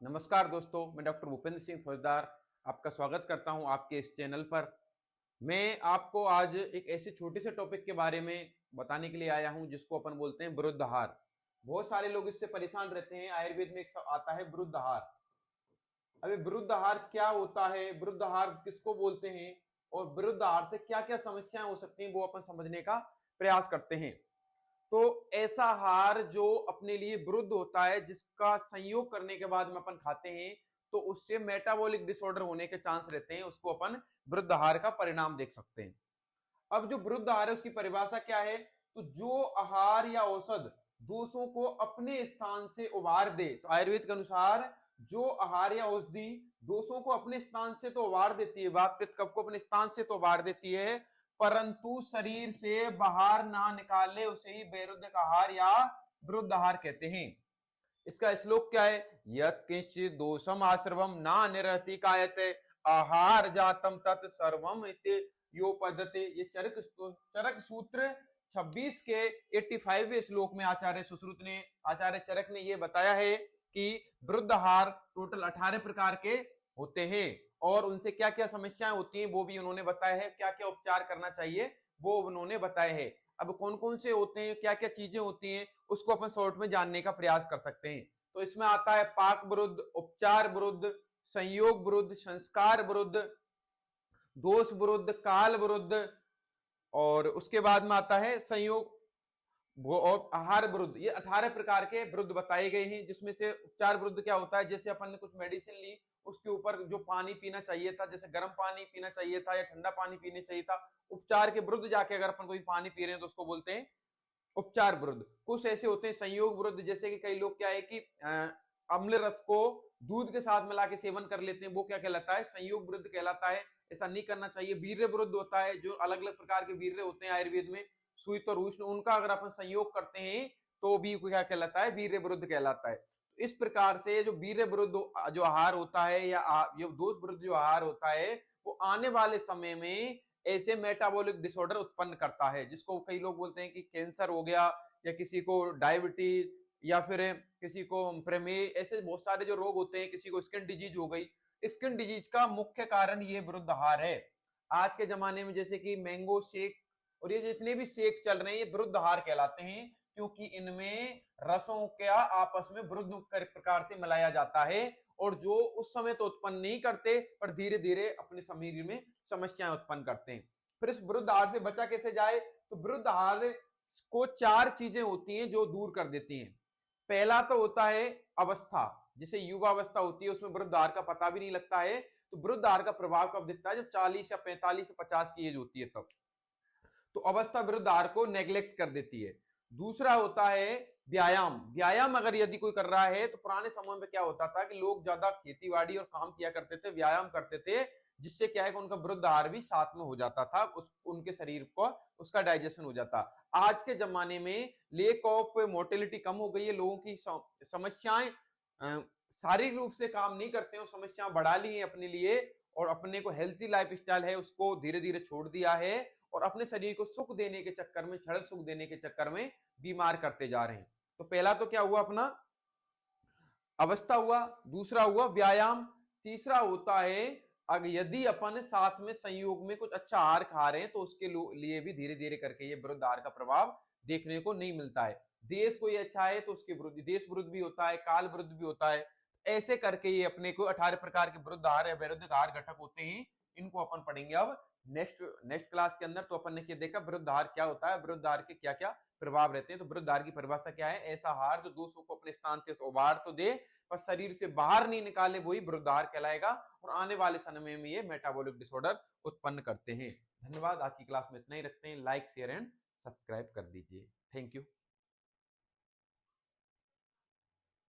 नमस्कार दोस्तों, मैं डॉक्टर भूपेंद्र सिंह फौजदार आपका स्वागत करता हूं आपके इस चैनल पर। मैं आपको आज एक ऐसे छोटे से टॉपिक के बारे में बताने के लिए आया हूं जिसको अपन बोलते हैं विरुद्ध आहार। बहुत सारे लोग इससे परेशान रहते हैं। आयुर्वेद में एक सब आता है विरुद्ध आहार। अभी विरुद्ध आहार क्या होता है, विरुद्ध आहार किसको बोलते हैं और विरुद्ध आहार से क्या क्या समस्याएं हो सकती हैं, वो अपन समझने का प्रयास करते हैं। तो ऐसा आहार जो अपने लिए विरुद्ध होता है, जिसका संयोग करने के बाद में अपन खाते हैं तो उससे मेटाबॉलिक डिसऑर्डर होने के चांस रहते हैं, उसको अपन विरुद्ध आहार का परिणाम देख सकते हैं। अब जो विरुद्ध आहार है उसकी परिभाषा क्या है? तो जो आहार या औषध दोषों को अपने स्थान से उबार दे, तो आयुर्वेद के अनुसार जो आहार या औषधि दोषों को अपने स्थान से तो उबार देती है, वात पित्त कफ को अपने स्थान से तो उबार देती है, परंतु शरीर से बाहर ना निकाले, उसे ही विरुद्ध आहार या विरुद्ध आहार कहते हैं। इसका श्लोक क्या है? यत् किंचित दोषम आश्रवम ना निरहति कायते आहार जातम तत् सर्वम इति यो पद्धति। ये चरक सूत्र 26 के 85वें श्लोक में आचार्य चरक ने ये बताया है कि विरुद्ध आहार टोटल 18 प्रकार के होते हैं और उनसे क्या क्या समस्याएं होती हैं वो भी उन्होंने बताया है, क्या क्या उपचार करना चाहिए वो उन्होंने बताया है। अब कौन कौन से होते हैं, क्या क्या चीजें होती हैं, उसको अपन शॉर्ट में जानने का प्रयास कर सकते हैं। तो इसमें आता है पाक विरुद्ध, उपचार विरुद्ध, संयोग विरुद्ध, संस्कार विरुद्ध, दोष विरुद्ध, काल विरुद्ध, और उसके बाद में आता है संयोग और आहार विरुद्ध। ये 18 प्रकार के विरुद्ध बताए गए हैं, जिसमें से उपचार विरुद्ध क्या होता है? जैसे अपन ने कुछ मेडिसिन ली, उसके ऊपर जो पानी पीना चाहिए था, जैसे गर्म पानी पीना चाहिए था या ठंडा पानी पीना चाहिए था, उपचार के विरुद्ध जाके अगर अपन कोई पानी पी रहे हैं तो उसको बोलते हैं उपचार विरुद्ध। कुछ ऐसे होते हैं संयोग विरुद्ध, जैसे कि कई लोग क्या है कि अम्ल रस को दूध के साथ मिला के सेवन कर लेते हैं, वो क्या कहलाता है? संयोग विरुद्ध कहलाता है। ऐसा नहीं करना चाहिए। वीर्य विरुद्ध होता है, जो अलग अलग प्रकार के वीर्य होते हैं आयुर्वेद में, सुई और उष्ण, उनका अगर अपन संयोग करते हैं तो भी क्या कहलाता है? वीर्य विरुद्ध कहलाता है। तो इस प्रकार से जो वीर्य विरुद्ध जो आहार होता है या जो दोष विरुद्ध जो आहार होता है, वो आने वाले समय में ऐसे मेटाबॉलिक डिसऑर्डर उत्पन्न करता है, जिसको कई लोग बोलते हैं कि कैंसर हो गया, या किसी को डायबिटीज, या फिर किसी को प्रमेह, ऐसे बहुत सारे जो रोग होते हैं, किसी को स्किन डिजीज हो गई। स्किन डिजीज का मुख्य कारण ये विरुद्ध आहार है। आज के जमाने में जैसे कि मैंगो शेक और ये जितने भी शेक चल रहे हैं, ये विरुद्ध आहार कहलाते हैं, क्योंकि इनमें रसों का आपस में विरुद्ध प्रकार से मिलाया जाता है, और जो उस समय तो उत्पन्न नहीं करते पर धीरे धीरे अपने शरीर में समस्याएं उत्पन्न करते हैं। फिर इस विरुद्ध आहार से बचा कैसे जाए? तो विरुद्ध आहार को 4 चीजें होती हैं जो दूर कर देती हैं। पहला तो होता है अवस्था, जैसे युवा अवस्था होती है, उसमें विरुद्ध आहार का पता भी नहीं लगता है। तो विरुद्ध आहार का प्रभाव कब दिखता है? जब 40 या 45 या 50 की एज होती है तब। तो अवस्था विरुद्ध आहार को नेग्लेक्ट कर देती है। दूसरा होता है व्यायाम। व्यायाम अगर यदि कोई कर रहा है, तो पुराने समय में क्या होता था कि लोग ज्यादा खेतीबाड़ी और काम किया करते थे, व्यायाम करते थे, जिससे क्या है कि उनका विरुद्ध आहार भी साथ में हो जाता था, उनके शरीर को उसका डाइजेशन हो जाता। आज के जमाने में लेक ऑफ मोर्टेलिटी कम हो गई है, लोगों की समस्याएं शारीरिक रूप से काम नहीं करते हो, समस्याएं बढ़ा ली है अपने लिए, और अपने को हेल्थी लाइफ स्टाइल है उसको धीरे धीरे छोड़ दिया है, और अपने शरीर को सुख देने के चक्कर में, क्षणिक सुख देने के चक्कर में बीमार करते जा रहे हैं। तो पहला तो क्या हुआ? अपना अवस्था हुआ। दूसरा हुआ व्यायाम। तीसरा होता है अगर यदि अपन साथ में संयोग में कुछ अच्छा आहार खा रहे हैं, तो उसके लिए भी धीरे धीरे करके ये विरुद्ध आहार का प्रभाव देखने को नहीं मिलता है। देश कोई अच्छा है तो उसके विरुद्ध देश विरुद्ध भी होता है, काल विरुद्ध भी होता है। ऐसे करके ये अपने को 18 प्रकार के विरुद्ध आहार या विरुद्ध आहार घटक होते हैं। इनको अपन पढ़ेंगे अब नेक्स्ट नेक्स्ट क्लास के अंदर। तो अपन ने क्या देखा? विरुद्ध आहार क्या होता है, विरुद्ध आहार के क्या क्या प्रभाव रहते हैं। तो विरुद्ध आहार की परिभाषा क्या है? ऐसा आहार जो दोषों को अपने स्थान से उबार तो दे पर शरीर से बाहर नहीं निकाले, वही विरुद्ध आहार कहलाएगा, और आने वाले समय में ये मेटाबॉलिक डिसऑर्डर उत्पन्न करते हैं। धन्यवाद। आज की क्लास में इतना ही रखते हैं। लाइक, शेयर एंड सब्सक्राइब कर दीजिए। Thank you.